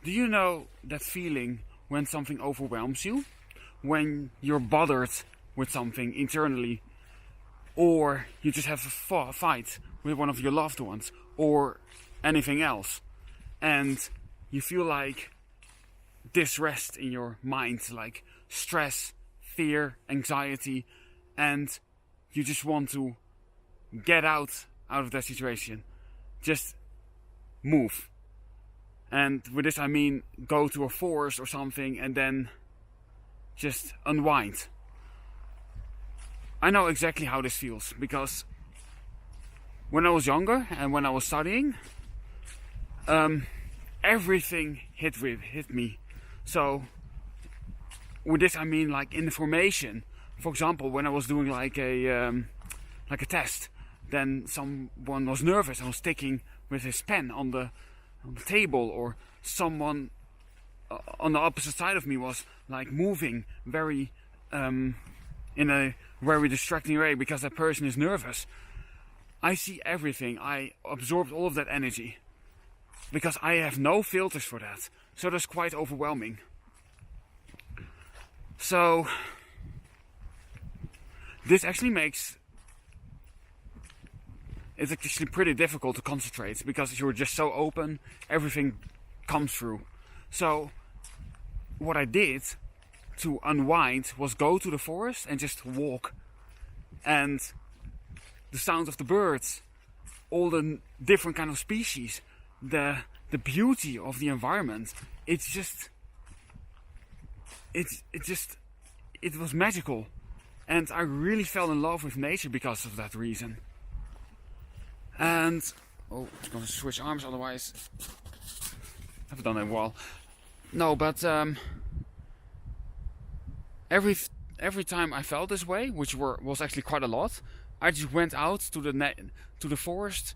Do you know that feeling when something overwhelms you? When you're bothered with something internally, or you just have a fight with one of your loved ones, or anything else, and you feel like disrest in your mind, like stress, fear, anxiety, and you just want to get out of that situation. Just move. And with this I mean go to a forest or something and then just unwind. I know exactly how this feels, because when I was younger and when I was studying, everything hit me. So with this I mean like information. For example, when I was doing like a test, then someone was nervous and was sticking with his pen on the table, or someone on the opposite side of me was like moving very in a very distracting way because that person is nervous. I see everything. I absorbed all of that energy because I have no filters for that. So that's quite overwhelming. So this actually makes it's actually pretty difficult to concentrate because you're just so open, everything comes through. So what I did to unwind was go to the forest and just walk. And the sound of the birds, all the different kind of species, the beauty of the environment, it was magical. And I really fell in love with nature because of that reason. And I'm going to switch arms, otherwise I haven't done that in a while. No, but every time I felt this way, which was actually quite a lot, I just went out to the forest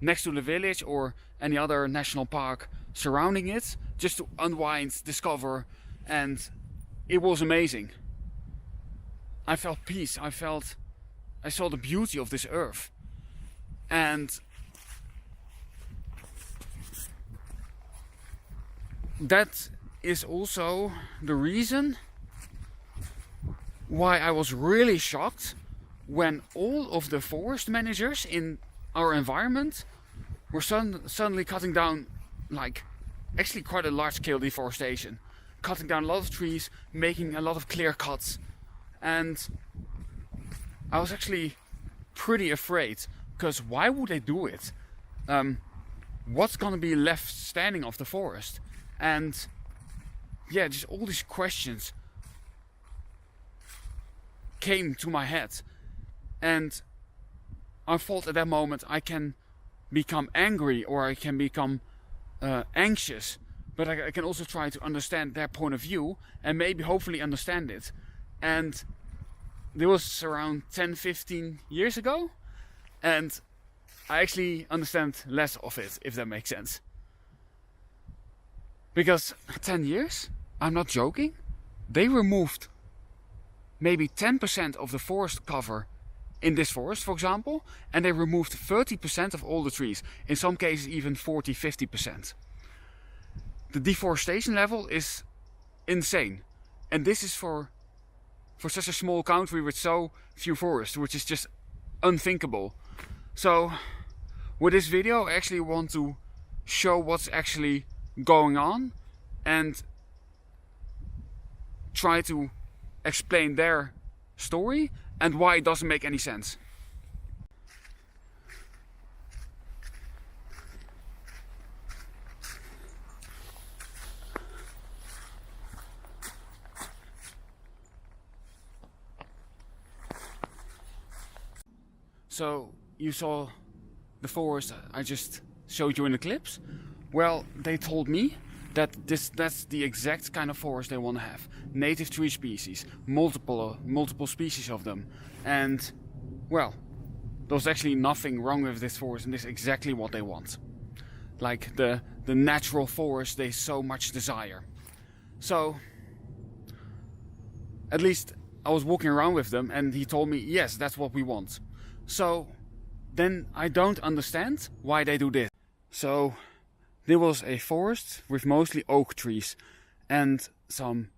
next to the village or any other national park surrounding it, just to unwind, discover, and it was amazing. I felt peace. I saw the beauty of this earth. And that is also the reason why I was really shocked when all of the forest managers in our environment were suddenly cutting down, like, actually quite a large scale deforestation. Cutting down a lot of trees, making a lot of clear cuts. And I was actually pretty afraid. Because why would they do it? What's gonna be left standing of the forest? And yeah, just all these questions came to my head. And I thought at that moment I can become angry or I can become anxious. But I can also try to understand their point of view and maybe hopefully understand it. And this was around 10-15 years ago. And I actually understand less of it, if that makes sense. Because 10 years, I'm not joking, they removed maybe 10% of the forest cover in this forest, for example, and they removed 30% of all the trees. In some cases even 40-50%. The deforestation level is insane. And this is for such a small country with so few forests, which is just unthinkable. So with this video I actually want to show what's actually going on and try to explain their story and why it doesn't make any sense. So you saw the forest I just showed you in the clips. Well, they told me that that's the exact kind of forest they want to have. Native tree species, multiple species of them. And well, there's actually nothing wrong with this forest, and this is exactly what they want. Like the natural forest they so much desire. So at least I was walking around with them and he told me, yes, that's what we want. So then I don't understand why they do this. So there was a forest with mostly oak trees and some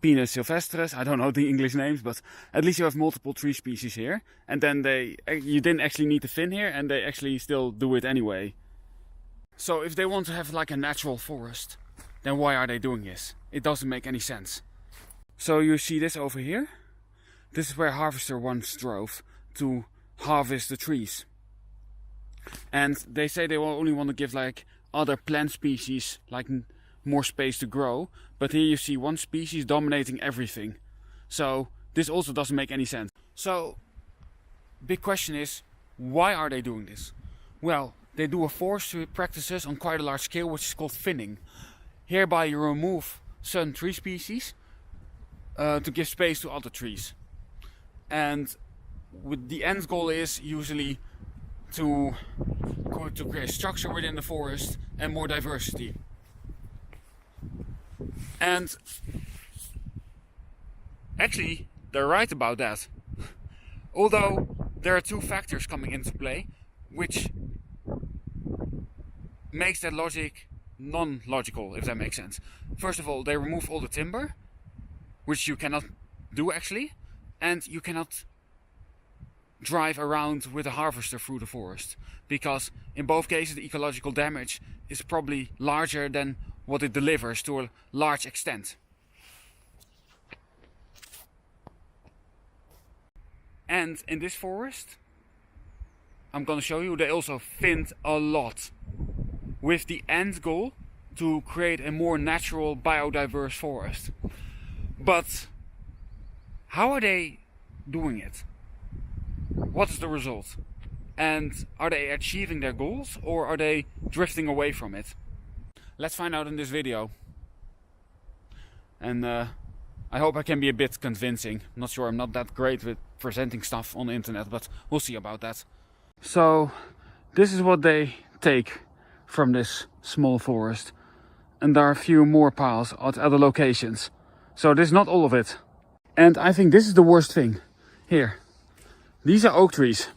Pinus sylvestris. I don't know the English names, but at least you have multiple tree species here. And then you didn't actually need to thin here, and they actually still do it anyway. So if they want to have like a natural forest, then why are they doing this? It doesn't make any sense. So you see this over here? This is where harvester once drove to harvest the trees. And they say they will only want to give like other plant species like more space to grow. But here you see one species dominating everything. So this also doesn't make any sense. So big question is, why are they doing this? Well, they do a forestry practices on quite a large scale, which is called thinning. Hereby you remove certain tree species to give space to other trees. And with the end goal is usually to create structure within the forest and more diversity. And actually, they're right about that. Although there are two factors coming into play, which makes that logic non-logical, if that makes sense. First of all, they remove all the timber, which you cannot do actually, and you cannot drive around with a harvester through the forest, because in both cases the ecological damage is probably larger than what it delivers to a large extent. And in this forest, I'm gonna show you, they also thinned a lot with the end goal to create a more natural biodiverse forest. But how are they doing it? What is the result? And are they achieving their goals, or are they drifting away from it? Let's find out in this video. And I hope I can be a bit convincing. I'm not sure, I'm not that great with presenting stuff on the internet, but we'll see about that. So this is what they take from this small forest. And there are a few more piles at other locations. So this is not all of it. And I think this is the worst thing. Here. These are oak trees.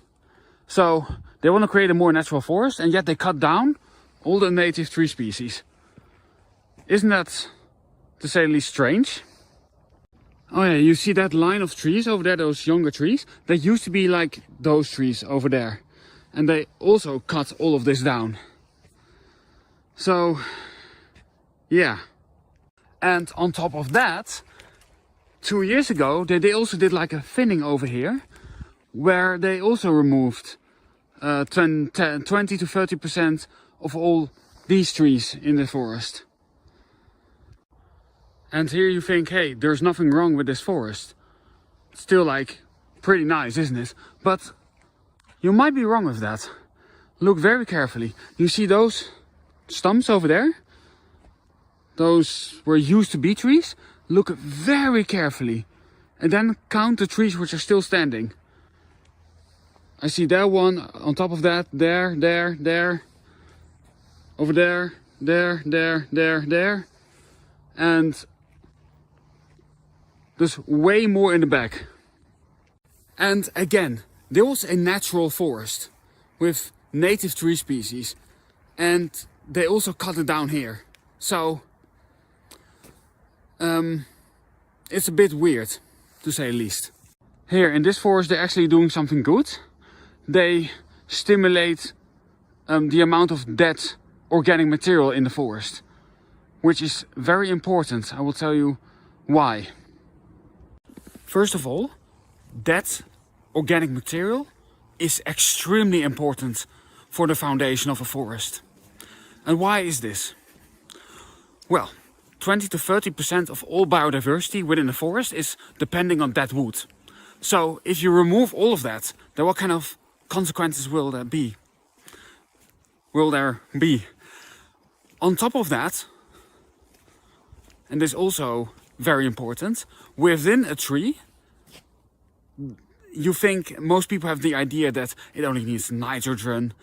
So they want to create a more natural forest, and yet they cut down all the native tree species. Isn't that, to say the least, strange? Oh yeah, you see that line of trees over there, those younger trees? They used to be like those trees over there. And they also cut all of this down. So, yeah. And on top of that, 2 years ago, they also did like a thinning over here, where they also removed 20 to 30% of all these trees in the forest. And here you think, hey, there's nothing wrong with this forest. It's still like pretty nice, isn't it? But you might be wrong with that. Look very carefully. You see those stumps over there? Those were used to be trees. Look very carefully. And then count the trees which are still standing. I see there one, on top of that, there, over there, there. And there's way more in the back. And again, there was a natural forest with native tree species. And they also cut it down here. So, it's a bit weird, to say the least. Here in this forest, they're actually doing something good. They stimulate the amount of dead organic material in the forest, which is very important. I will tell you why. First of all, that organic material is extremely important for the foundation of a forest. And why is this? Well, 20 to 30% of all biodiversity within the forest is depending on dead wood. So if you remove all of that, then what kind of consequences will there be? On top of that, and this is also very important, within a tree, you think most people have the idea that it only needs nitrogen,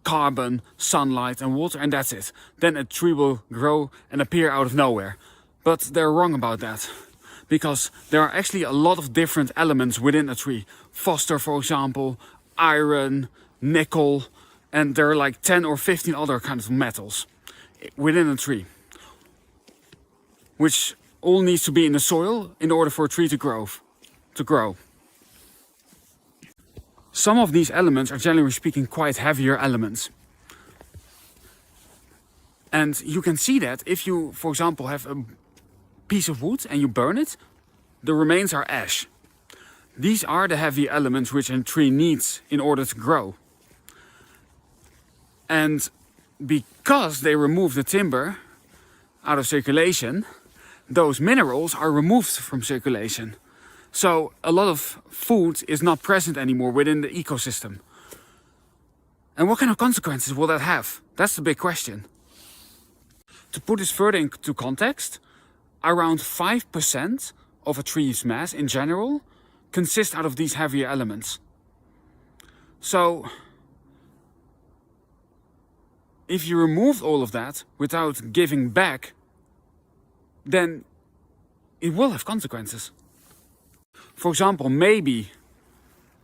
carbon, sunlight and water, and that's it. Then a tree will grow and appear out of nowhere. But they're wrong about that. Because there are actually a lot of different elements within a tree. Phosphor, for example, iron, nickel, And there are like 10 or 15 other kinds of metals within a tree, which all needs to be in the soil in order for a tree to grow. Some of these elements are generally speaking quite heavier elements. And you can see that if you, for example, have a piece of wood and you burn it, the remains are ash. These are the heavy elements which a tree needs in order to grow. And because they remove the timber out of circulation, those minerals are removed from circulation. So a lot of food is not present anymore within the ecosystem. And what kind of consequences will that have? That's the big question. To put this further into context, around 5% of a tree's mass in general consists out of these heavier elements. So if you remove all of that without giving back, then it will have consequences. For example, maybe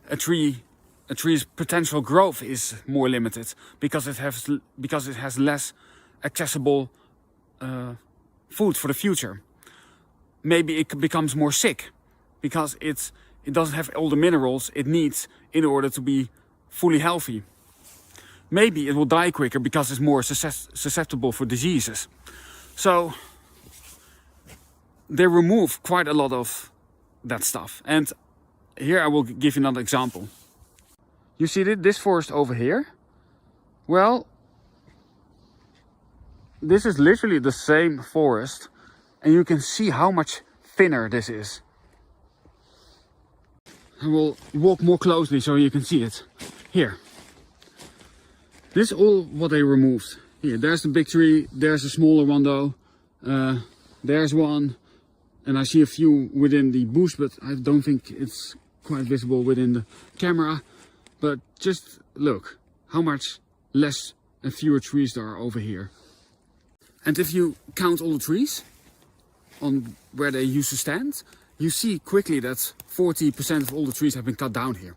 a tree's potential growth is more limited because it has less accessible food for the future. Maybe it becomes more sick because it doesn't have all the minerals it needs in order to be fully healthy. Maybe it will die quicker because it's more susceptible for diseases. So they remove quite a lot of that stuff. And here I will give you another example. You see this forest over here? Well, this is literally the same forest, and you can see how much thinner this is. I will walk more closely so you can see it. Here. This is all what they removed. Here, there's the big tree, there's a smaller one though. There's one, and I see a few within the bush, but I don't think it's quite visible within the camera. But just look how much less and fewer trees there are over here. And if you count all the trees on where they used to stand, you see quickly that 40% of all the trees have been cut down here.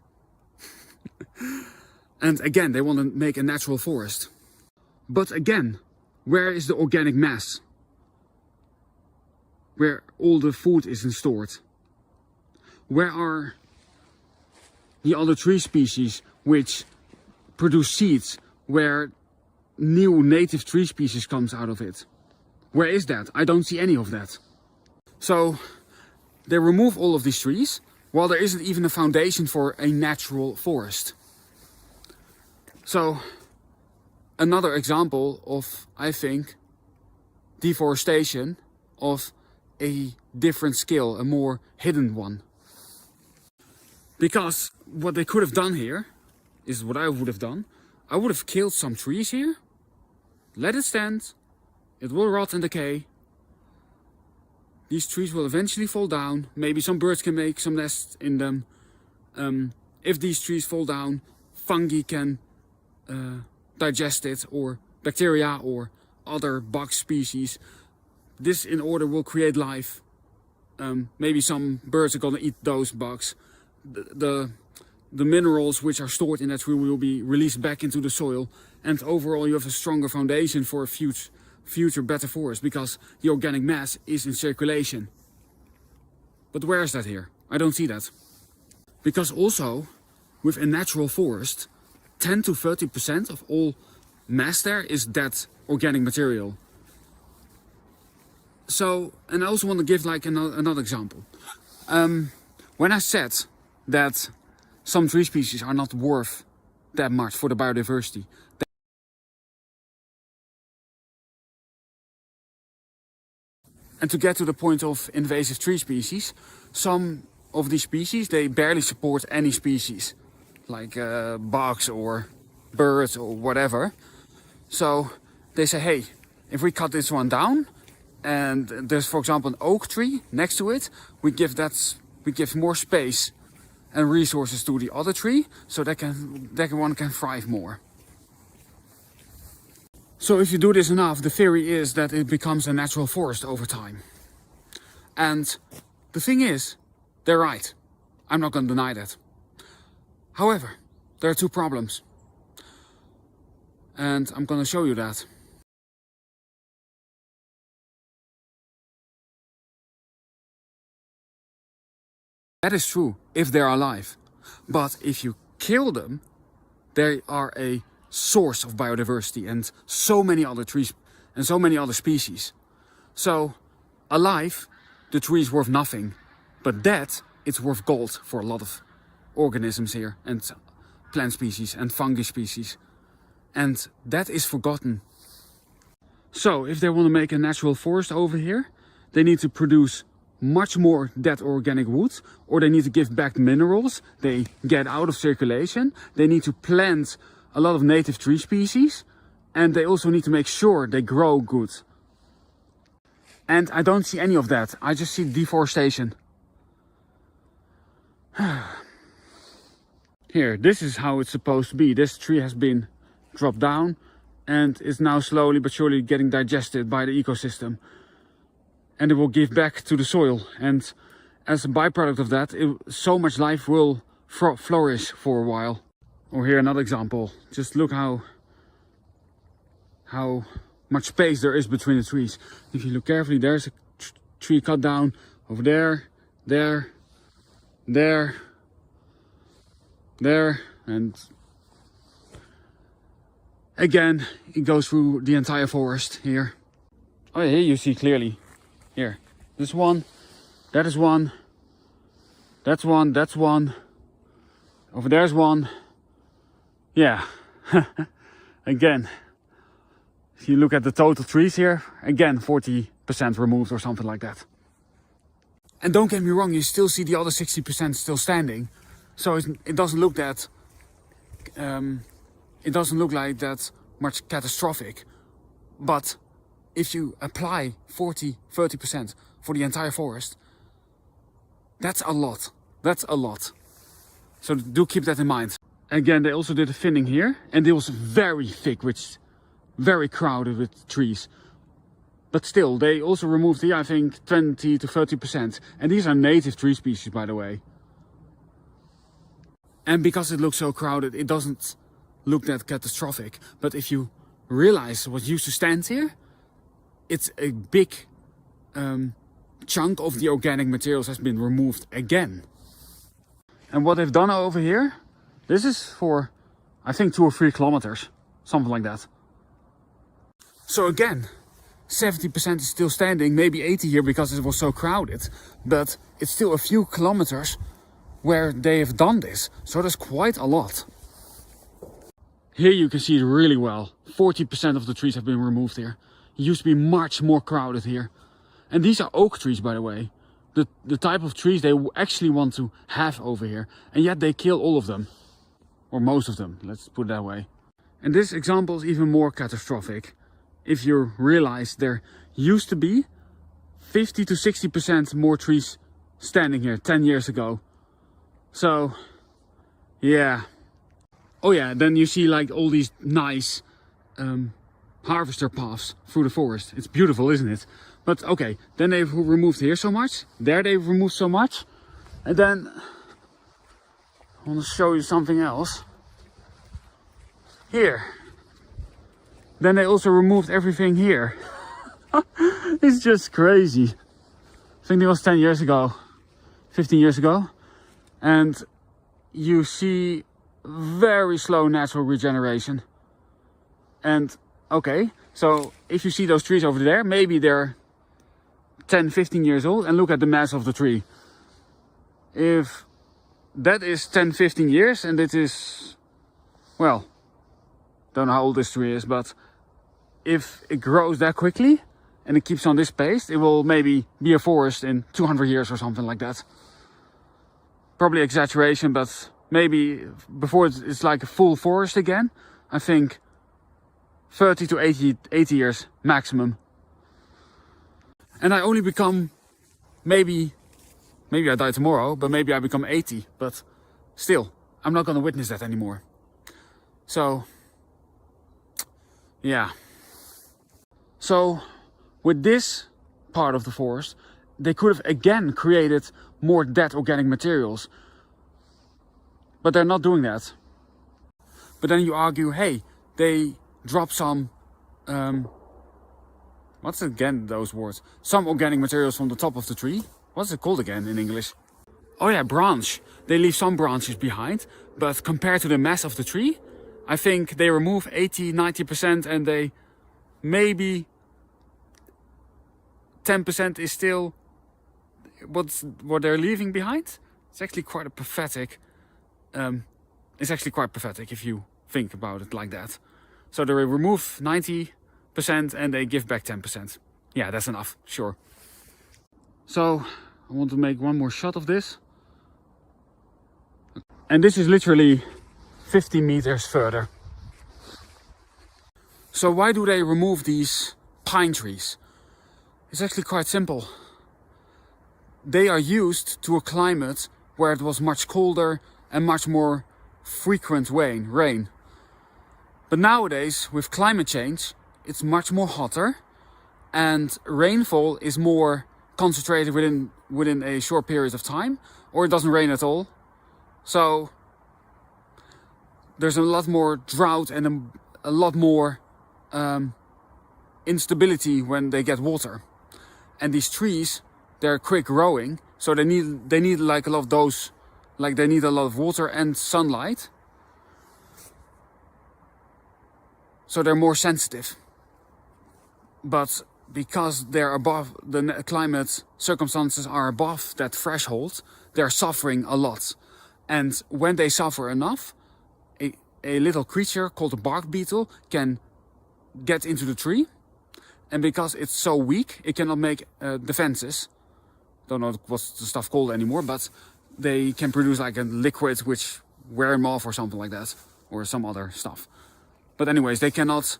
And again, they want to make a natural forest. But again, where is the organic mass? Where all the food is stored? Where are the other tree species which produce seeds, where new native tree species comes out of it? Where is that? I don't see any of that. So they remove all of these trees while there isn't even a foundation for a natural forest. So another example of, I think, deforestation of a different scale, a more hidden one. Because what they could have done here is what I would have done. I would have killed some trees here, let it stand, it will rot and decay. These trees will eventually fall down. Maybe some birds can make some nests in them. If these trees fall down, fungi can digest it, or bacteria or other bug species. This in order will create life. Maybe some birds are gonna eat those bugs. The minerals which are stored in that tree will be released back into the soil, and overall you have a stronger foundation for a future better forest, because the organic mass is in circulation. But where is that here? I don't see that. Because also with a natural forest, 10 to 30% of all mass there is that organic material. So, and I also want to give like another example. When I said that some tree species are not worth that much for the biodiversity, and to get to the point of invasive tree species, some of these species, they barely support any species, like bugs or birds or whatever. So they say, hey, if we cut this one down, and there's, for example, an oak tree next to it, we give more space and resources to the other tree, so that one can thrive more. So if you do this enough, the theory is that it becomes a natural forest over time. And the thing is, they're right. I'm not going to deny that. However, there are two problems. And I'm gonna show you that. That is true if they're alive. But if you kill them, they are a source of biodiversity and so many other trees and so many other species. So alive, the tree is worth nothing. But dead, it's worth gold for a lot of organisms here and plant species and fungi species. And that is forgotten. So if they want to make a natural forest over here, they need to produce much more dead organic wood, or they need to give back minerals they get out of circulation. They need to plant a lot of native tree species, and they also need to make sure they grow good. And I don't see any of that. I just see deforestation. Here, this is how it's supposed to be. This tree has been dropped down and is now slowly but surely getting digested by the ecosystem. And it will give back to the soil. And as a byproduct of that, so much life will flourish for a while. Or here another example. Just look how much space there is between the trees. If you look carefully, there's a tree cut down over there, there, and again it goes through the entire forest here. Oh, here you see clearly. Here, this one, that is one, that's one, that's one, over there's one. Yeah. Again, if you look at the total trees here, again 40% removed or something like that. And don't get me wrong, you still see the other 60% still standing. So it doesn't look that it doesn't look like that much catastrophic. But if you apply 40-30% for the entire forest, that's a lot. That's a lot. So do keep that in mind. Again, they also did a thinning here, and it was very thick, which very crowded with trees. But still, they also removed here, I think, 20-30%. And these are native tree species, by the way. And because it looks so crowded, it doesn't look that catastrophic. But if you realize what used to stand here, it's a big chunk of the organic materials has been removed again. And what they've done over here, this is for, I think, 2 or 3 kilometers, something like that. So again, 70% is still standing, maybe 80 here because it was so crowded. But it's still a few kilometers where they have done this. So there's quite a lot. Here you can see it really well. 40% of the trees have been removed here. It used to be much more crowded here. And these are oak trees, by the way. The type of trees they actually want to have over here. And yet they kill all of them. Or most of them, let's put it that way. And this example is even more catastrophic. If you realize there used to be 50-60% more trees standing here 10 years ago. So, yeah. Oh yeah, then you see like all these nice harvester paths through the forest. It's beautiful, isn't it? But okay, then they've removed here so much. There they've removed so much. And then I want to show you something else. Here. Then they also removed everything here. It's just crazy. I think it was 10 years ago, 15 years ago. And you see very slow natural regeneration. And okay, so if you see those trees over there, maybe they're 10-15 years old, and look at the mass of the tree. If that is 10-15 years and it is, well, don't know how old this tree is, but if it grows that quickly and it keeps on this pace, it will maybe be a forest in 200 years or something like that. Probably exaggeration, but maybe before it's like a full forest again, I think 30 to 80 years maximum. And I only become, maybe I die tomorrow, but maybe I become 80. But still, I'm not going to witness that anymore. So, yeah. So, with this part of the forest, they could have again created more dead organic materials. But they're not doing that. But then you argue, hey, they drop some, what's again those words? Some organic materials from the top of the tree. What's it called again in English? Oh yeah, branch. They leave some branches behind, but compared to the mass of the tree, I think they remove 80-90% and they maybe 10% is still what they're leaving behind. It's actually quite a pathetic. It's actually quite pathetic if you think about it like that. So they remove 90% and they give back 10%. Yeah, that's enough, sure. So I want to make one more shot of this. And this is literally 50 meters further. So why do they remove these pine trees? It's actually quite simple. They are used to a climate where it was much colder and much more frequent rain. But nowadays, with climate change, it's much more hotter and rainfall is more concentrated within a short period of time, or it doesn't rain at all. So there's a lot more drought and a lot more instability when they get water. And these trees, they're quick growing, so they need like a lot of those, like they need a lot of water and sunlight. So they're more sensitive. But because they're above, the climate circumstances are above that threshold, they're suffering a lot. And when they suffer enough, a little creature called a bark beetle can get into the tree. And because it's so weak, it cannot make defenses. Don't know what's the stuff called anymore, but they can produce like a liquid which wear them off or something like that, or some other stuff. But anyways, they cannot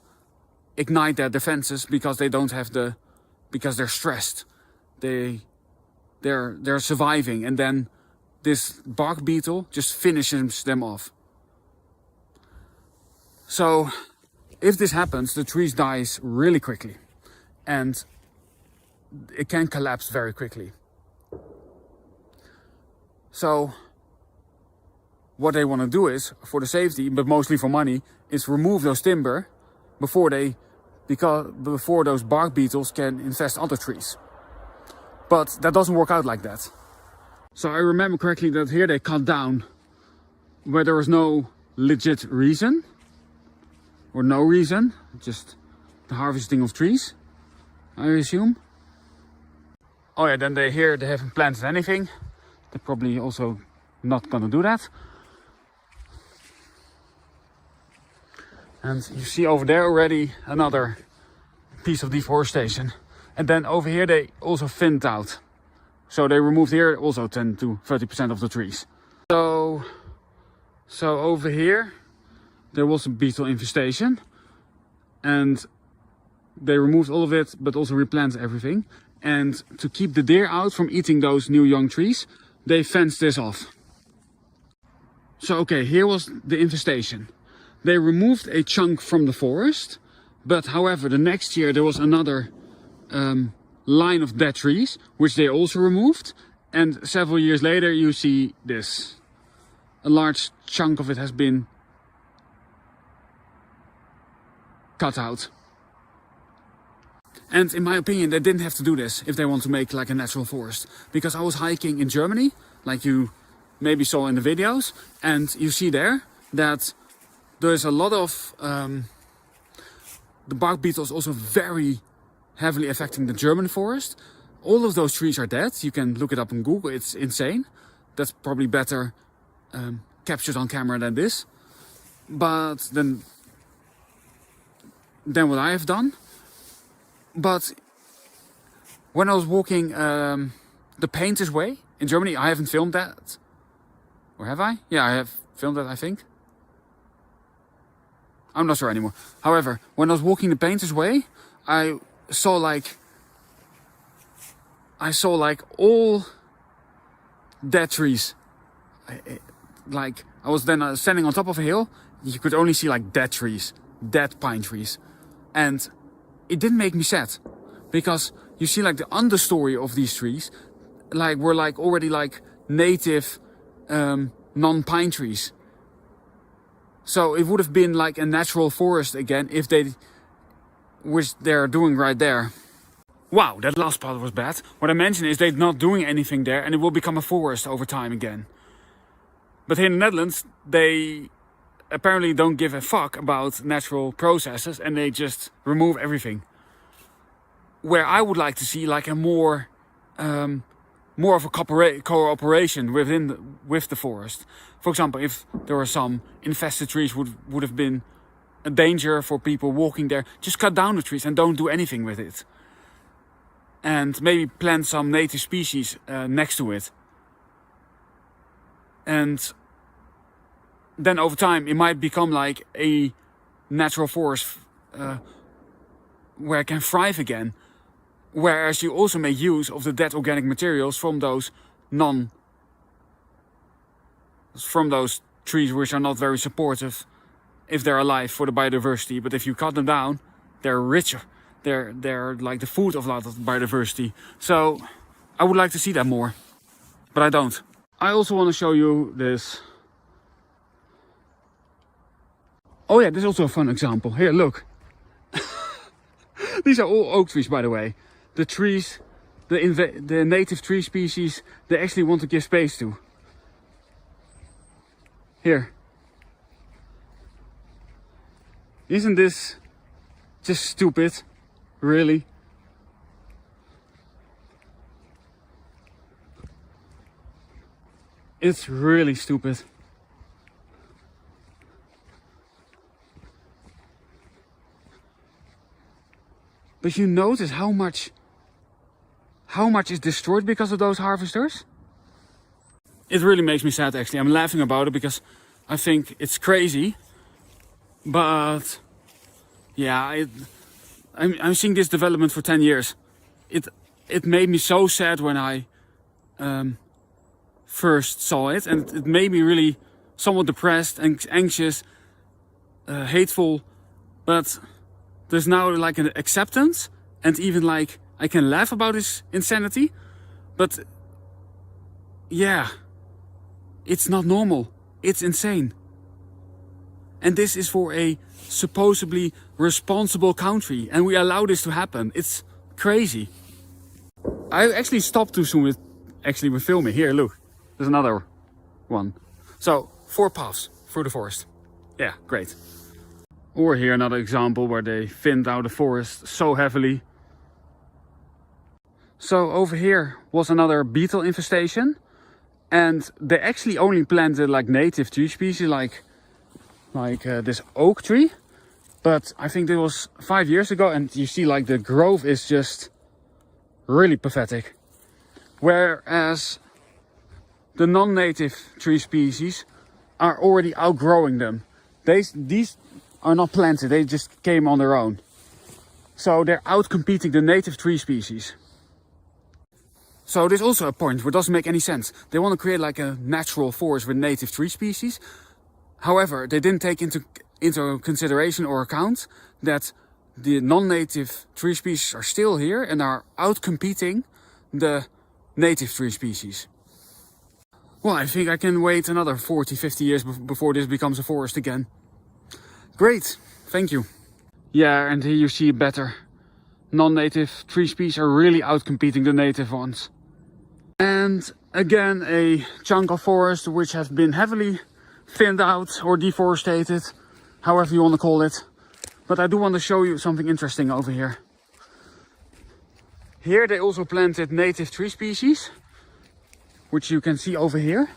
ignite their defenses because they don't have because they're stressed. They're surviving, and then this bark beetle just finishes them off. So if this happens, the tree dies really quickly. And it can collapse very quickly. So what they want to do is, for the safety, but mostly for money, is remove those timber before those bark beetles can infest other trees. But that doesn't work out like that. So I remember correctly that here they cut down where there was no legit reason, or no reason, just the harvesting of trees, I assume. Oh yeah, then they haven't planted anything. They're probably also not gonna do that. And you see over there already another piece of deforestation. And then over here they also thinned out. So they removed here also 10 to 30% of the trees. So over here there was a beetle infestation. And they removed all of it, but also replanted everything. And to keep the deer out from eating those new young trees, they fenced this off. So okay, here was the infestation. They removed a chunk from the forest, but however, the next year there was another line of dead trees, which they also removed. And several years later, you see this. A large chunk of it has been cut out. And in my opinion, they didn't have to do this if they want to make like a natural forest. Because I was hiking in Germany, like you maybe saw in the videos, and you see there that there's a lot of the bark beetles also very heavily affecting the German forest. All of those trees are dead. You can look it up on Google. It's insane. That's probably better captured on camera than this. But then what I have done. But when I was walking the Painter's Way in Germany, I haven't filmed that. Or have I? Yeah, I have filmed that, I think. I'm not sure anymore. However, when I was walking the Painter's Way, I saw like all dead trees. Like I was then standing on top of a hill. You could only see like dead trees, dead pine trees, and it didn't make me sad, because you see like the understory of these trees, like were like already like native non-pine trees. So it would have been like a natural forest again if they, which they're doing right there. Wow, that last part was bad. What I mentioned is they're not doing anything there and it will become a forest over time again. But here in the Netherlands, they apparently don't give a fuck about natural processes and they just remove everything. Where I would like to see like a more of a cooperation with the forest. For example, if there were some infested trees would have been a danger for people walking there, just cut down the trees and don't do anything with it. And maybe plant some native species next to it. And then over time it might become like a natural forest where it can thrive again. Whereas you also make use of the dead organic materials from those trees which are not very supportive if they're alive for the biodiversity. But if you cut them down, they're richer. They're like the food of a lot of biodiversity. So I would like to see that more, but I don't. I also want to show you this. Oh yeah, this is also a fun example. Here, look. These are all oak trees, by the way. The trees, the native tree species, they actually want to give space to. Here. Isn't this just stupid? Really? It's really stupid. But you notice how much is destroyed because of those harvesters? It really makes me sad actually. I'm laughing about it because I think it's crazy. But yeah, I'm seeing this development for 10 years. It made me so sad when I first saw it, and it made me really somewhat depressed and anxious, hateful. But there's now like an acceptance, and even like I can laugh about this insanity. But yeah, it's not normal. It's insane. And this is for a supposedly responsible country, and we allow this to happen. It's crazy. I actually stopped too soon with filming. Here, look, there's another one. So 4 paths through the forest. Yeah, great. Or here another example where they thinned out the forest so heavily. So over here was another beetle infestation, and they actually only planted like native tree species like this oak tree. But I think it was 5 years ago, and you see like the growth is just really pathetic. Whereas the non-native tree species are already outgrowing them. These are not planted, they just came on their own. So they're outcompeting the native tree species. So there's also a point where it doesn't make any sense. They want to create like a natural forest with native tree species. However, they didn't take into consideration or account that the non-native tree species are still here and are outcompeting the native tree species. Well, I think I can wait another 40-50 years before this becomes a forest again. Great, thank you. Yeah, and here you see better. Non-native tree species are really outcompeting the native ones. And again, a chunk of forest which has been heavily thinned out or deforested, however you want to call it. But I do want to show you something interesting over here. Here they also planted native tree species, which you can see over here.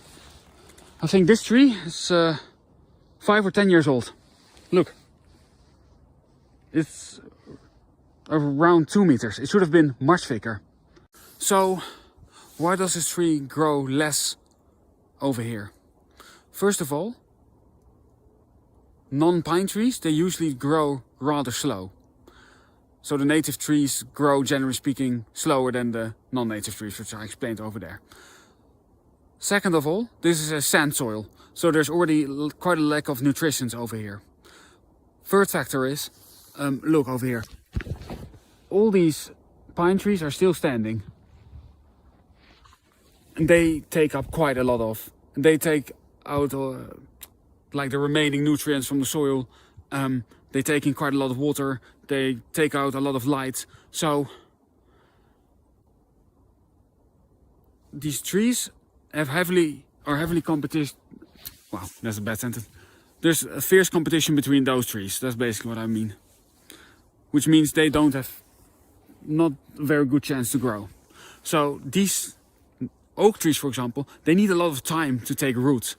I think this tree is 5 or 10 years old. Look, it's around 2 meters. It should have been much thicker. So why does this tree grow less over here? First of all, non-pine trees, they usually grow rather slow. So the native trees grow, generally speaking, slower than the non-native trees, which I explained over there. Second of all, this is a sand soil, so there's already quite a lack of nutrition over here. Third factor is, look over here. All these pine trees are still standing. And they take up quite a lot of, they take out like the remaining nutrients from the soil. They take in quite a lot of water. They take out a lot of light. So these trees are heavily competition. Wow, that's a bad sentence. There's a fierce competition between those trees. That's basically what I mean. Which means they don't have not a very good chance to grow. So these oak trees, for example, they need a lot of time to take roots.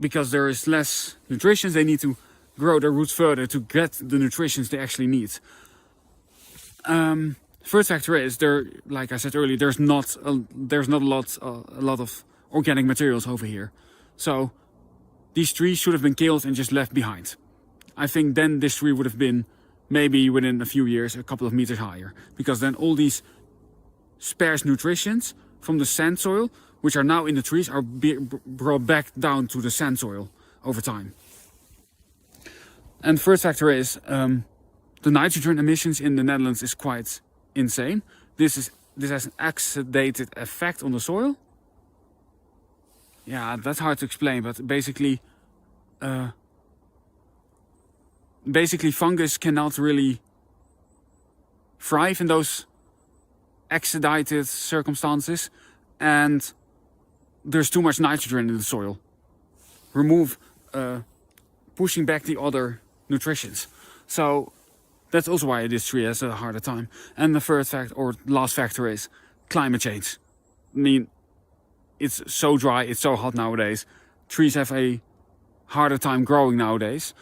Because there is less nutrition, they need to grow their roots further to get the nutrition they actually need. First factor is there, like I said earlier, there's not a lot of organic materials over here. So these trees should have been killed and just left behind. I think then this tree would have been maybe within a few years a couple of meters higher, because then all these sparse nutrients from the sand soil, which are now in the trees, are brought back down to the sand soil over time. And the first factor is the nitrogen emissions in the Netherlands is quite insane. This has an oxidative effect on the soil. Yeah, that's hard to explain, but basically fungus cannot really thrive in those oxidated circumstances, and there's too much nitrogen in the soil. Pushing back the other nutrients. So that's also why this tree has a harder time. And the third fact, or last factor, is climate change. I mean, it's so dry, it's so hot nowadays. Trees have a harder time growing nowadays.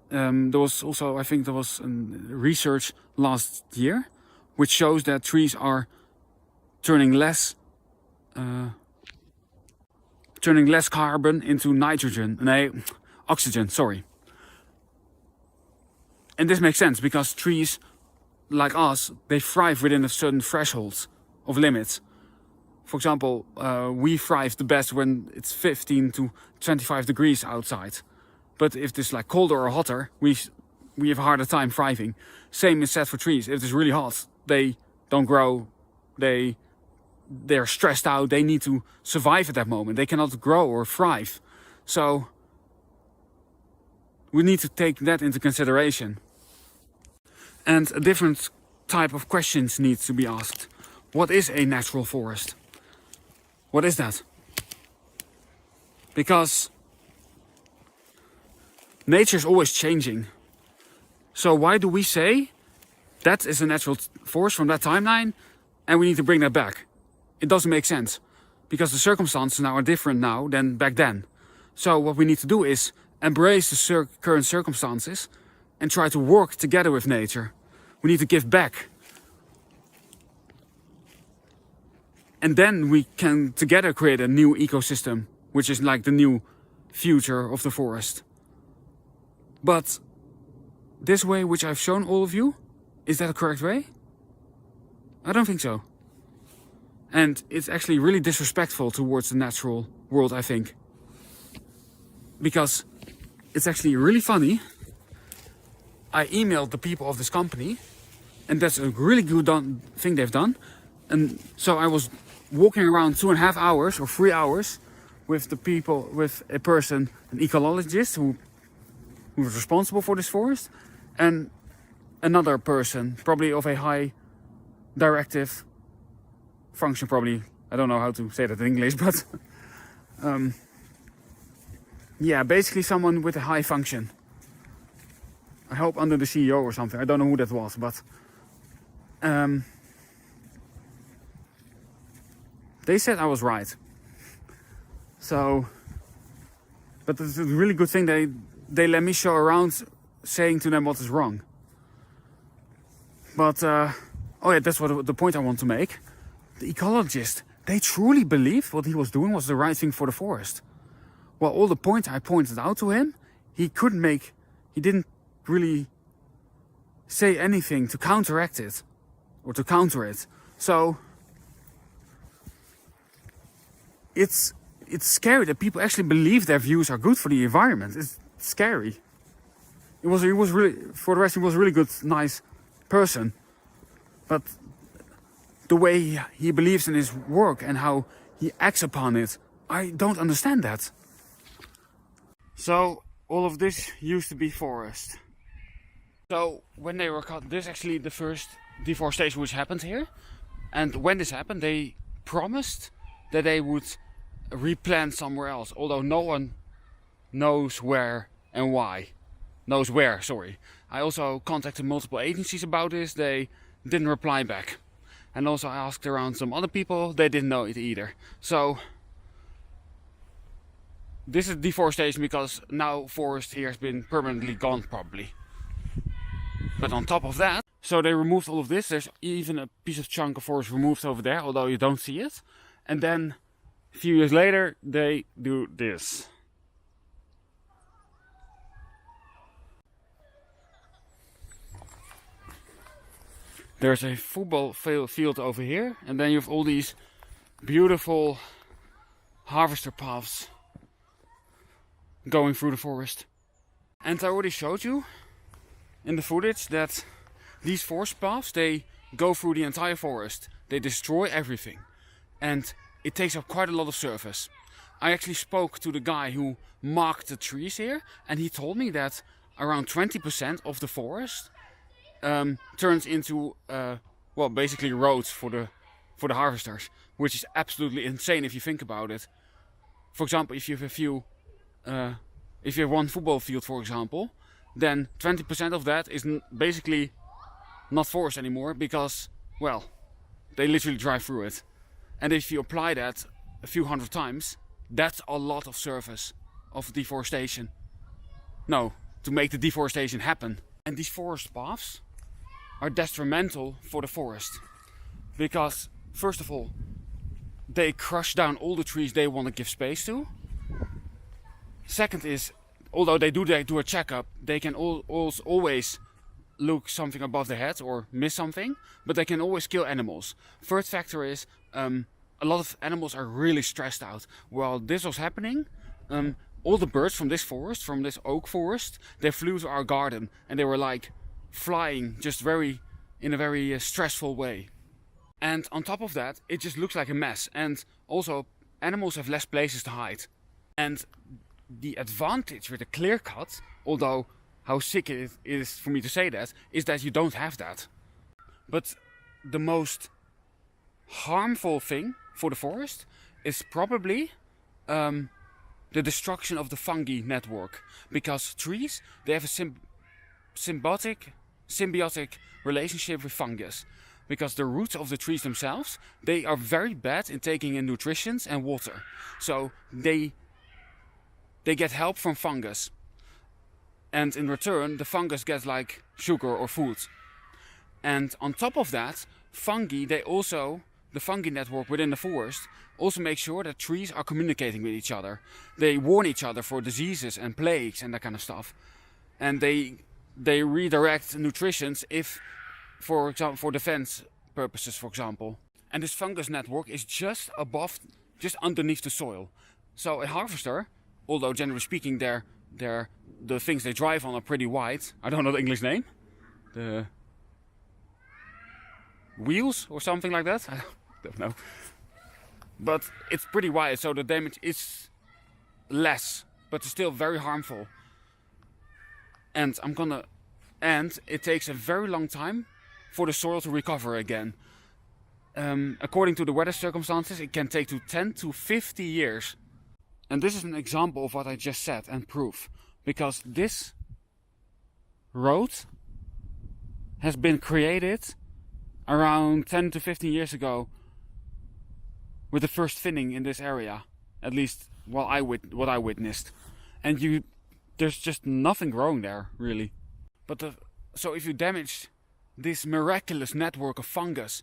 There was also, I think there was research last year which shows that trees are turning less carbon into oxygen, sorry. And this makes sense because trees, like us, they thrive within a certain threshold of limits. For example, we thrive the best when it's 15 to 25 degrees outside. But if it's like colder or hotter, we have a harder time thriving. Same is said for trees. If it's really hot, they don't grow. They're stressed out. They need to survive at that moment. They cannot grow or thrive. So we need to take that into consideration. And a different type of questions needs to be asked. What is a natural forest? What is that? Because nature is always changing. So why do we say that is a natural forest from that timeline and we need to bring that back? It doesn't make sense. Because the circumstances now are different now than back then. So what we need to do is embrace the current circumstances and try to work together with nature. We need to give back. And then we can together create a new ecosystem, which is like the new future of the forest. But this way, which I've shown all of you, is that a correct way? I don't think so. And it's actually really disrespectful towards the natural world, I think. Because it's actually really funny. I emailed the people of this company, and that's a really good thing they've done. And so I was walking around 2.5 hours or 3 hours with the people, with a person, an ecologist who was responsible for this forest, and another person, probably of a high directive function, probably. I don't know how to say that in English, but yeah, basically someone with a high function. I hope under the CEO or something. I don't know who that was, but they said I was right. So, but it's a really good thing they let me show around saying to them what is wrong. But, oh yeah, that's what the point I want to make. The ecologist, they truly believed what he was doing was the right thing for the forest. Well, all the points I pointed out to him, he didn't really say anything to counteract it or to counter it. So it's scary that people actually believe their views are good for the environment. It's scary. He was really, for the rest, he was a really good, nice person. But the way he believes in his work and how he acts upon it, I don't understand that. So all of this used to be forest. So when they were cut, this is actually the first deforestation which happened here. And when this happened, they promised that they would replant somewhere else, although no one knows where and why. Knows where, sorry. I also contacted multiple agencies about this, they didn't reply back. And also I asked around some other people, they didn't know it either. So this is deforestation because now forest here has been permanently gone probably. But on top of that, so they removed all of this. There's even a piece of chunk of forest removed over there, although you don't see it. And then a few years later, they do this. There's a football field over here, and then you have all these beautiful harvester paths going through the forest. And I already showed you in the footage that these forest paths, they go through the entire forest. They destroy everything. And it takes up quite a lot of surface. I actually spoke to the guy who marked the trees here, and he told me that around 20% of the forest turns into well, basically roads for the harvesters, which is absolutely insane if you think about it. For example, if you have if you have one football field, for example, then 20% of that is basically not forest anymore because, well, they literally drive through it. And if you apply that a few hundred times, that's a lot of surface of deforestation. No, to make the deforestation happen. And these forest paths are detrimental for the forest. Because, first of all, they crush down all the trees they want to give space to. Second is, although they do a checkup, they can always look something above their head or miss something, but they can always kill animals. Third factor is, a lot of animals are really stressed out. While this was happening, all the birds from this forest, from this oak forest, they flew to our garden and they were like flying just in a very stressful way. And on top of that, it just looks like a mess. And also, animals have less places to hide. And the advantage with a clear cut, although how sick it is for me to say that, is that you don't have that. But the most harmful thing for the forest is probably the destruction of the fungi network. Because trees, they have a symbiotic relationship with fungus. Because the roots of the trees themselves, they are very bad in taking in nutrition and water. So they get help from fungus. And in return, the fungus gets like sugar or food. And on top of that, fungi, the fungi network within the forest also makes sure that trees are communicating with each other. They warn each other for diseases and plagues and that kind of stuff. And they redirect nutrition if, for example, for defense purposes, for example. And this fungus network is just underneath the soil. So a harvester, although generally speaking the things they drive on are pretty wide. I don't know the English name. The wheels or something like that. I don't know. But it's pretty wide, so the damage is less, but it's still very harmful. And it takes a very long time for the soil to recover again. According to the weather circumstances, it can take to 10 to 50 years. And this is an example of what I just said and proof. Because this road has been created around 10 to 15 years ago with the first thinning in this area. At least what I witnessed. And there's just nothing growing there, really. So if you damage this miraculous network of fungus,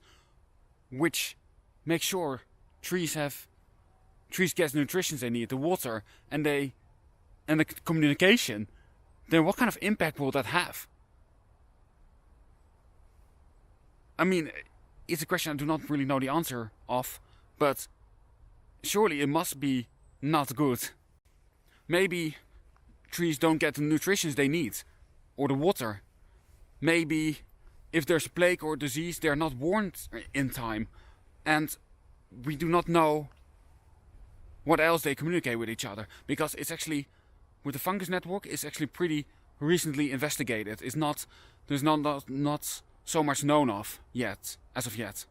which makes sure trees get the nutrition they need, the water, and the communication, then what kind of impact will that have? I mean, it's a question I do not really know the answer of, but surely it must be not good. Maybe trees don't get the nutrition they need, or the water. Maybe if there's a plague or disease, they're not warned in time, and we do not know what else they communicate with each other, because it's actually with the fungus network is actually pretty recently investigated. There's not so much known of yet, as of yet.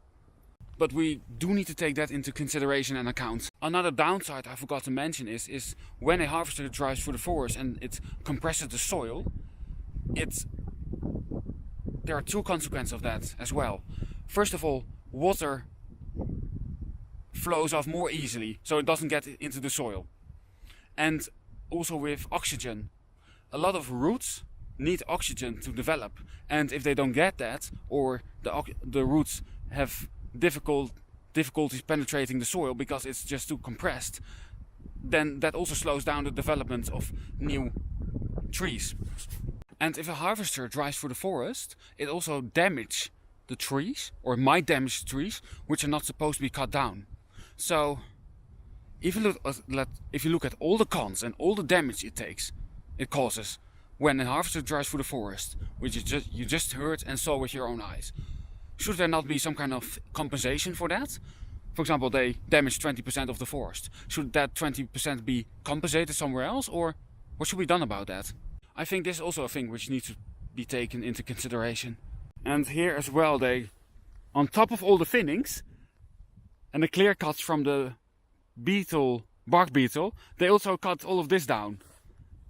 But we do need to take that into consideration and account. Another downside I forgot to mention is when a harvester drives through the forest and it compresses the soil, there are two consequences of that as well. First of all, water flows off more easily, so it doesn't get into the soil. And also with oxygen. A lot of roots need oxygen to develop, and if they don't get that, or the roots have difficulties penetrating the soil because it's just too compressed, then that also slows down the development of new trees. And if a harvester drives through the forest, it also damages the trees, or might damage the trees, which are not supposed to be cut down. So if you look at all the cons and all the damage it causes when a harvester drives through the forest, which you just heard and saw with your own eyes, should there not be some kind of compensation for that? For example, they damage 20% of the forest. Should that 20% be compensated somewhere else, or what should be done about that? I think this is also a thing which needs to be taken into consideration. And here as well, on top of all the thinnings and the clear cuts from the bark beetle, they also cut all of this down.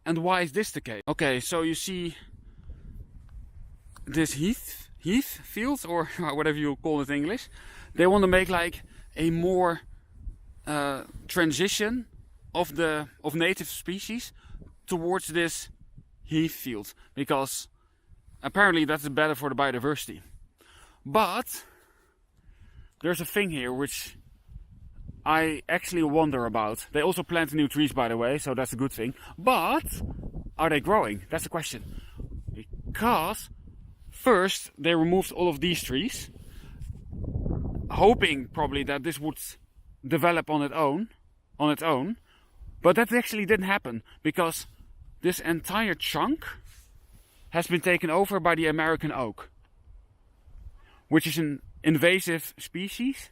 And why is this the case? Okay, so you see this heath fields, or whatever you call it in English. They want to make like a more transition of native species towards this heath field, because apparently that's better for the biodiversity. But there's a thing here which I actually wonder about. They also plant new trees, by the way, so that's a good thing. But are they growing? That's the question. Because first they removed all of these trees, hoping probably that this would develop on its own. But that actually didn't happen, because this entire chunk has been taken over by the American oak, which is an invasive species,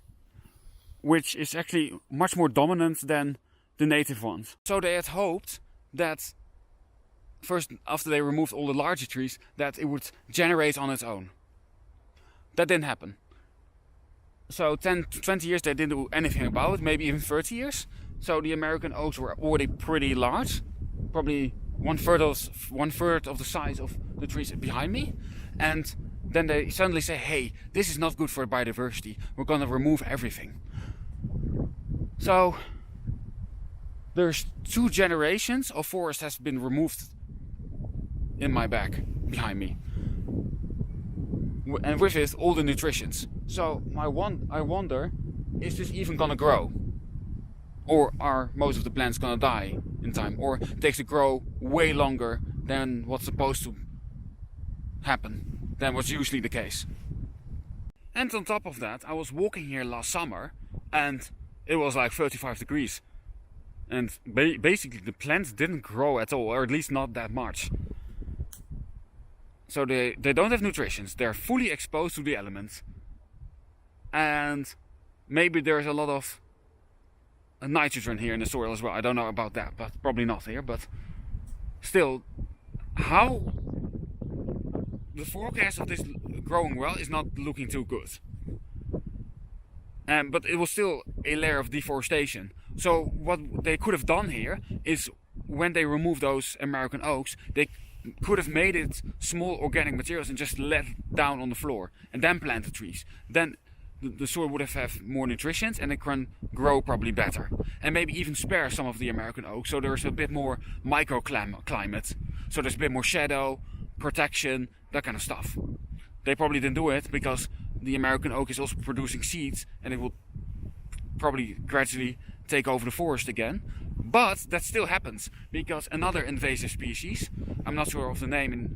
which is actually much more dominant than the native ones. So they had hoped that first, after they removed all the larger trees, that it would generate on its own. That didn't happen. So 10 to 20 years they didn't do anything about it, maybe even 30 years. So the American oaks were already pretty large, probably one third of the size of the trees behind me. And then they suddenly say, hey, this is not good for biodiversity, we're gonna remove everything. So there's 2 generations of forest has been removed in my back, behind me. And with it, all the nutritions. So I wonder, is this even gonna grow? Or are most of the plants gonna die in time? Or it takes to grow way longer than what's supposed to happen, than what's usually the case. And on top of that, I was walking here last summer and it was like 35 degrees. And basically the plants didn't grow at all, or at least not that much. So they don't have nutrition, they're fully exposed to the elements. And maybe there's a lot of nitrogen here in the soil as well. I don't know about that, but probably not here. But still, how the forecast of this growing well is not looking too good. But it was still a layer of deforestation. So what they could have done here is, when they removed those American oaks, they could have made it small organic materials and just let it down on the floor and then plant the trees. Then the soil would have more nutrition and it can grow probably better. And maybe even spare some of the American oak, so there's a bit more microclimate. So there's a bit more shadow, protection, that kind of stuff. They probably didn't do it because the American oak is also producing seeds and it will probably gradually take over the forest again. But that still happens because another invasive species, I'm not sure of the name in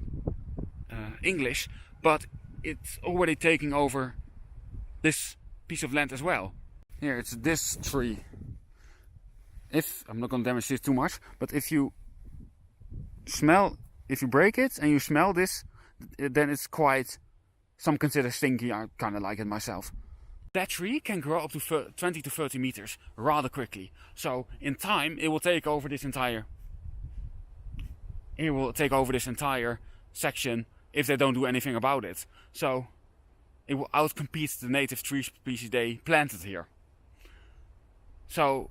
English, but it's already taking over this piece of land as well. Here, it's this tree. I'm not going to damage this too much, but if you break it and you smell this, then it's quite, some consider stinky. I kind of like it myself. That tree can grow up to 20 to 30 meters rather quickly. So in time, it will take over this entire he will take over this entire section if they don't do anything about it. So it will outcompete the native tree species they planted here. So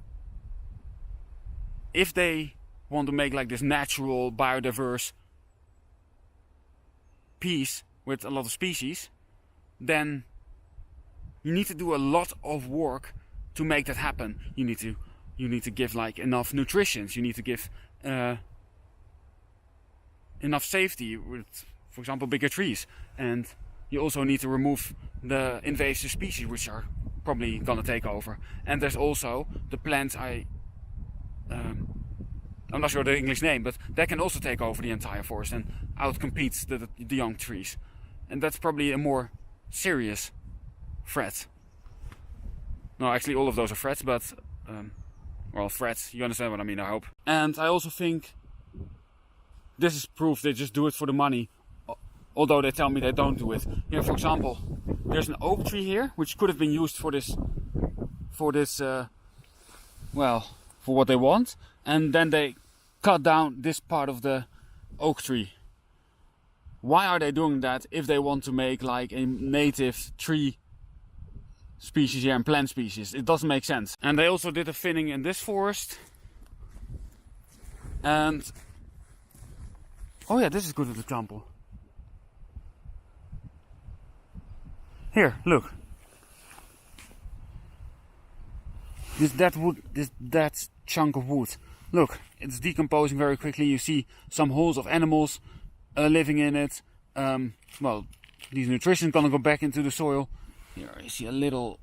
if they want to make like this natural, biodiverse piece with a lot of species, then you need to do a lot of work to make that happen. You need to give like enough nutrition. You need to give enough safety with, for example, bigger trees, and you also need to remove the invasive species which are probably gonna take over. And there's also the plants I'm not sure the English name, but that can also take over the entire forest and outcompete the young trees. And that's probably a more serious threat. No, actually all of those are threats, but well, threats, you understand what I mean, I hope. And I also think this is proof they just do it for the money, although they tell me they don't do it. Here, for example, there's an oak tree here, which could have been used for this, well, for what they want. And then they cut down this part of the oak tree. Why are they doing that if they want to make like a native tree species here and plant species? It doesn't make sense. And they also did a thinning in this forest. And oh yeah, this is a good example. Here, look. This dead chunk of wood. Look, it's decomposing very quickly. You see some holes of animals living in it. Well, these nutrition gonna go back into the soil. Here you see a little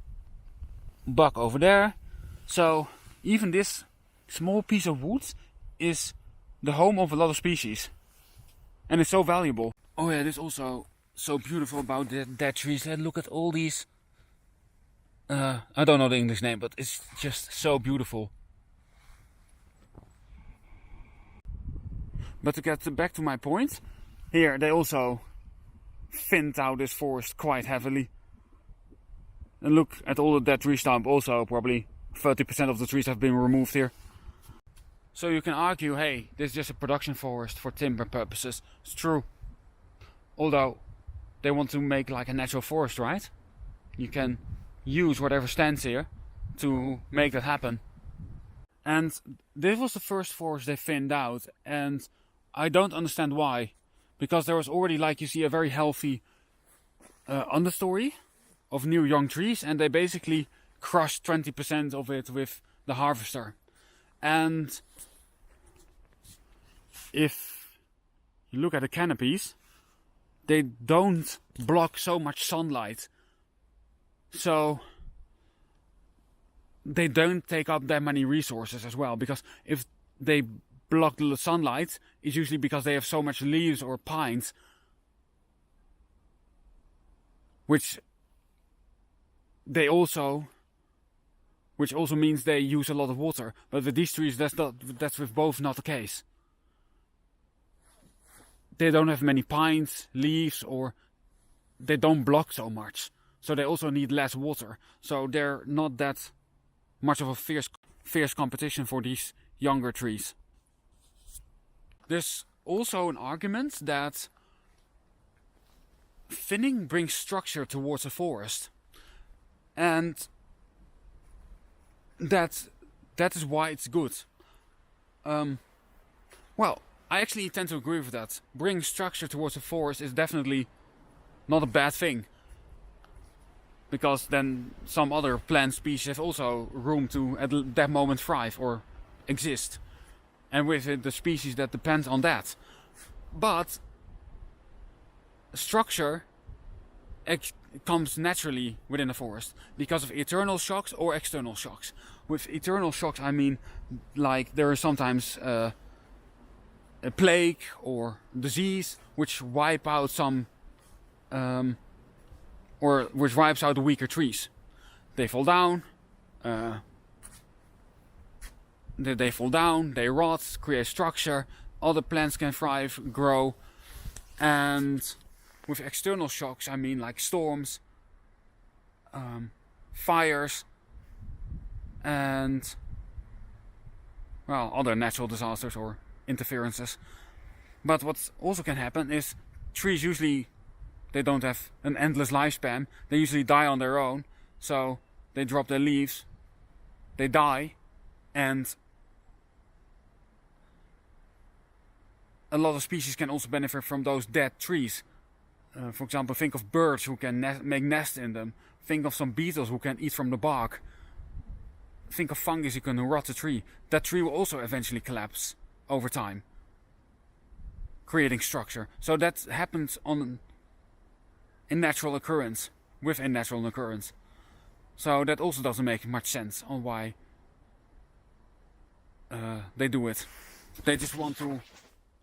buck over there. So even this small piece of wood is the home of a lot of species, and it's so valuable. Oh yeah, this is also so beautiful about the dead trees. Let's look at all these. I don't know the English name, but it's just so beautiful. But to get back to my point, here they also thinned out this forest quite heavily. And look at all the dead tree stump. Also, probably 30% of the trees have been removed here. So you can argue, hey, this is just a production forest for timber purposes. It's true. Although they want to make like a natural forest, right? You can use whatever stands here to make that happen. And this was the first forest they thinned out, and I don't understand why. Because there was already, like you see, a very healthy understory of new young trees, and they basically crushed 20% of it with the harvester. And if you look at the canopies, they don't block so much sunlight. So they don't take up that many resources as well. Because if they block the sunlight, it's usually because they have so much leaves or pines, which also means they use a lot of water. But with these trees, that's with both not the case. They don't have many pines, leaves, or they don't block so much. So they also need less water. So they're not that much of a fierce competition for these younger trees. There's also an argument that thinning brings structure towards a forest. And that is why it's good. Well, I actually tend to agree with that. Bringing structure towards a forest is definitely not a bad thing. Because then some other plant species have also room to at that moment thrive or exist. And with it, the species that depend on that. But structure comes naturally within a forest because of internal shocks or external shocks. With internal shocks, I mean, like there is sometimes a plague or disease which wipe out some, or which wipes out the weaker trees. They fall down. They fall down, they rot, create structure, other plants can thrive, grow. And with external shocks, I mean like storms, fires, and well, other natural disasters or interferences. But what also can happen is trees usually, they don't have an endless lifespan. They usually die on their own. So they drop their leaves, they die, and a lot of species can also benefit from those dead trees. For example, think of birds who can make nests in them. Think of some beetles who can eat from the bark. Think of fungus who can rot a tree. That tree will also eventually collapse over time, creating structure. So that happens in natural occurrence, within natural occurrence. So that also doesn't make much sense on why they do it. They just want to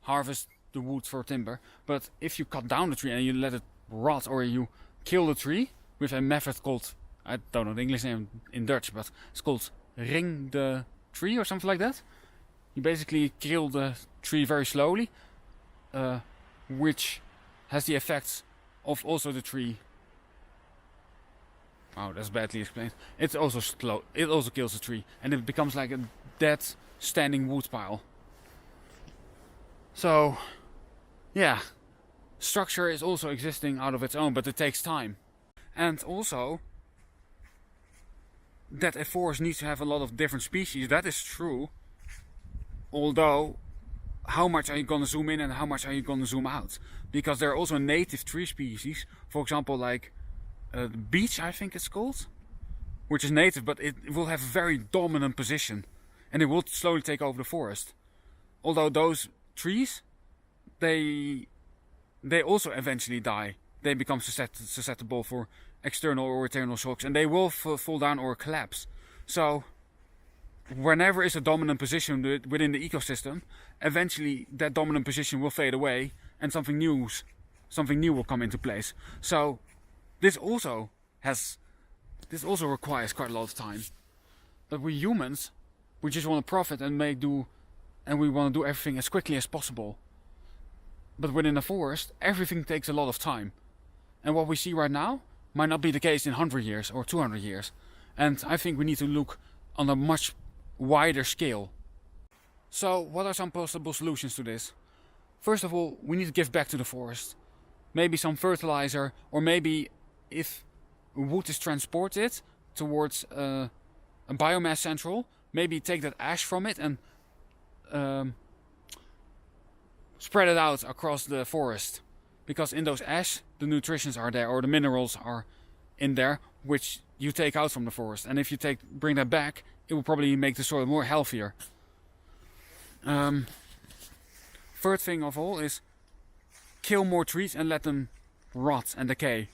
harvest the wood for timber. But if you cut down the tree and you let it rot, or you kill the tree with a method called, I don't know the English name in Dutch, but it's called ring the tree or something like that. You basically kill the tree very slowly, which has the effects of also the tree. Oh, that's badly explained. It's also slow. It also kills the tree, and it becomes like a dead standing wood pile. So, yeah, structure is also existing out of its own, but it takes time. And also, that a forest needs to have a lot of different species, that is true. Although, how much are you going to zoom in and how much are you going to zoom out? Because there are also native tree species, for example, like beech, I think it's called, which is native, but it will have a very dominant position, and it will slowly take over the forest. Although those trees, they also eventually die. They become susceptible for external or internal shocks, and they will fall down or collapse. So whenever is a dominant position within the ecosystem, eventually that dominant position will fade away, and something new will come into place. So this also requires quite a lot of time. But we humans, we just want to profit and we want to do everything as quickly as possible. But within a forest, everything takes a lot of time. And what we see right now might not be the case in 100 years or 200 years. And I think we need to look on a much wider scale. So what are some possible solutions to this? First of all, we need to give back to the forest. Maybe some fertilizer, or maybe if wood is transported towards a biomass central, maybe take that ash from it and spread it out across the forest. Because in those ash, the nutrients are there, or the minerals are in there, which you take out from the forest. And if you bring that back, it will probably make the soil more healthier. Third thing of all is kill more trees and let them rot and decay.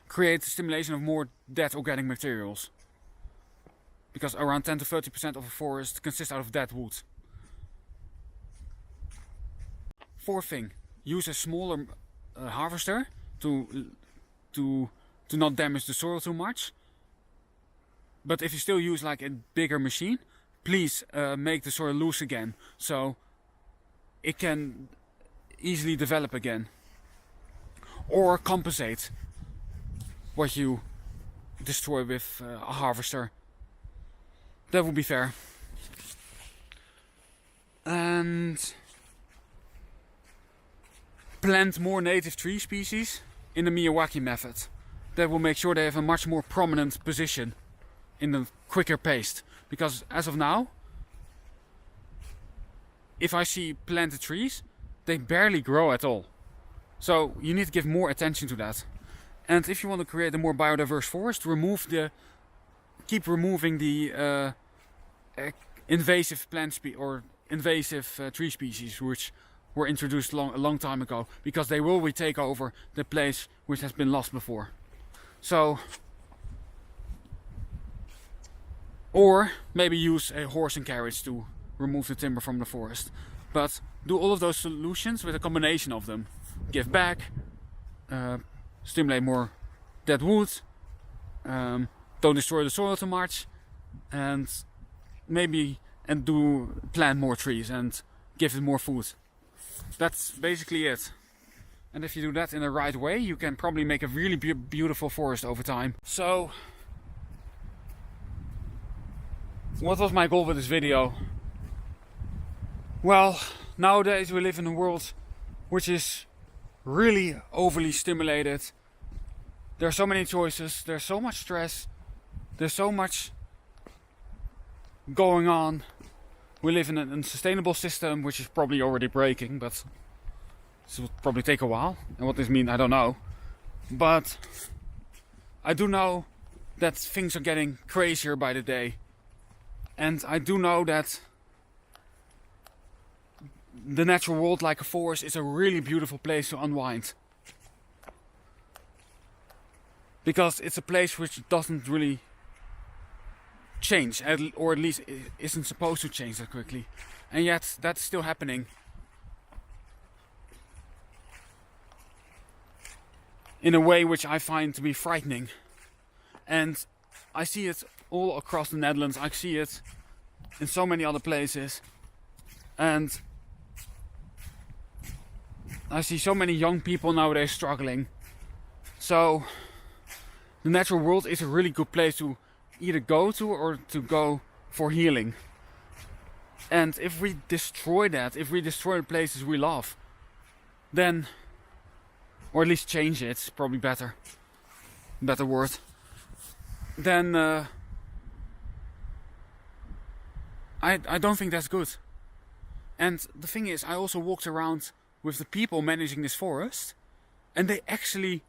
Create the stimulation of more dead organic materials. Because around 10 to 30% of a forest consists out of dead wood. Fourth thing, use a smaller harvester to not damage the soil too much. But if you still use like a bigger machine, please make the soil loose again, so it can easily develop again. Or compensate what you destroy with a harvester. That would be fair. And plant more native tree species in the Miyawaki method. That will make sure they have a much more prominent position in the quicker pace. Because as of now, if I see planted trees, they barely grow at all. So you need to give more attention to that. And if you want to create a more biodiverse forest, keep removing the invasive invasive tree species which were introduced a long time ago, because they will retake over the place which has been lost before. So, or maybe use a horse and carriage to remove the timber from the forest. But do all of those solutions with a combination of them. Give back, stimulate more dead wood, don't destroy the soil too much, and plant more trees and give it more food. That's basically it. And if you do that in the right way, you can probably make a really beautiful forest over time. So, what was my goal with this video? Well, Nowadays we live in a world which is really overly stimulated. There are so many choices, there's so much stress, there's so much going on. We live in an unsustainable system which is probably already breaking, but this will probably take a while. And what this means, I don't know. But I do know that things are getting crazier by the day. And I do know that the natural world, like a forest, is a really beautiful place to unwind. Because it's a place which doesn't really change, or at least isn't supposed to change that quickly. And yet that's still happening. In a way which I find to be frightening. And I see it all across the Netherlands. I see it in so many other places. And I see so many young people nowadays struggling. So the natural world is a really good place to either go to or to go for healing. And if we destroy that, if we destroy the places we love, then, or at least change it, it's probably better word, then I don't think that's good. And the thing is, I also walked around with the people managing this forest, and they actually,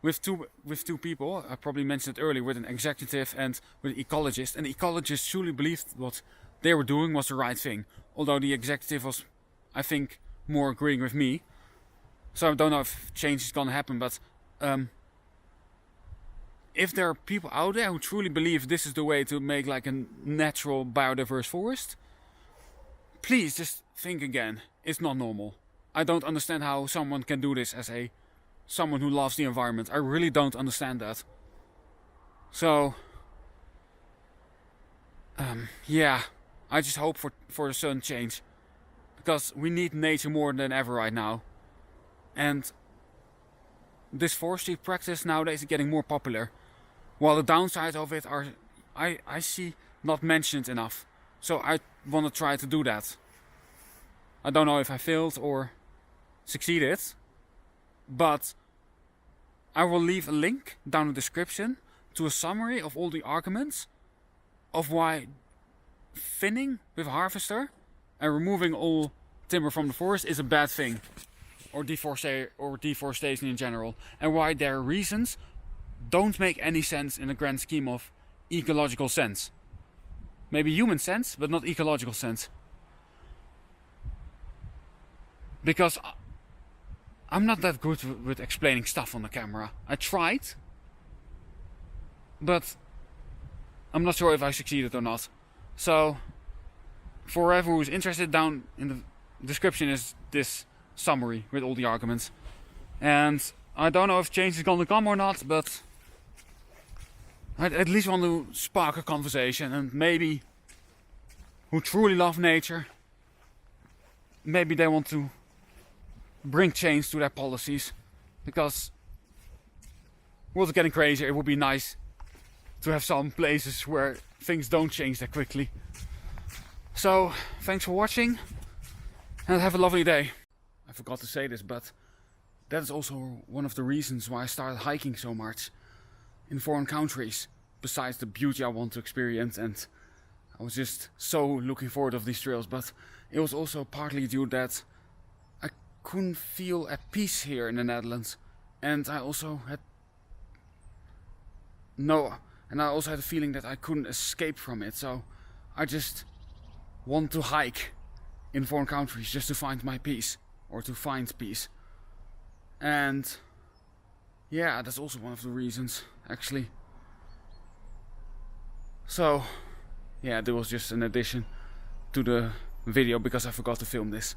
with two people, I probably mentioned it earlier, with an executive and with an ecologist, and the ecologist truly believed what they were doing was the right thing, although the executive was, I think, more agreeing with me. So I don't know if change is gonna happen, but if there are people out there who truly believe this is the way to make like a natural biodiverse forest, please just think again. It's not normal. I don't understand how someone can do this as someone who loves the environment. I really don't understand that. So yeah, I just hope for a sudden change, because we need nature more than ever right now. And this forestry practice nowadays is getting more popular, while the downsides of it are, I see, not mentioned enough. So I want to try to do that. I don't know if I failed or succeeded, but I will leave a link down in the description to a summary of all the arguments of why thinning with a harvester and removing all timber from the forest is a bad thing, or deforestation in general, and why their reasons don't make any sense in the grand scheme of ecological sense. Maybe human sense, but not ecological sense. Because I'm not that good with explaining stuff on the camera. I tried, but I'm not sure if I succeeded or not. So, for whoever who's interested, down in the description is this summary with all the arguments. And I don't know if change is gonna come or not, but I at least want to spark a conversation, and maybe who truly love nature, maybe they want to bring change to their policies, because the world's getting crazier. It would be nice to have some places where things don't change that quickly. So, thanks for watching, and have a lovely day. I forgot to say this, but that is also one of the reasons why I started hiking so much in foreign countries, besides the beauty I want to experience, and I was just so looking forward to these trails, but it was also partly due that I couldn't feel at peace here in the Netherlands, and I also had the feeling that I couldn't escape from it. So I just want to hike in foreign countries just to find my peace, or to find peace. And yeah, that's also one of the reasons, actually. So yeah, there was just an addition to the video because I forgot to film this.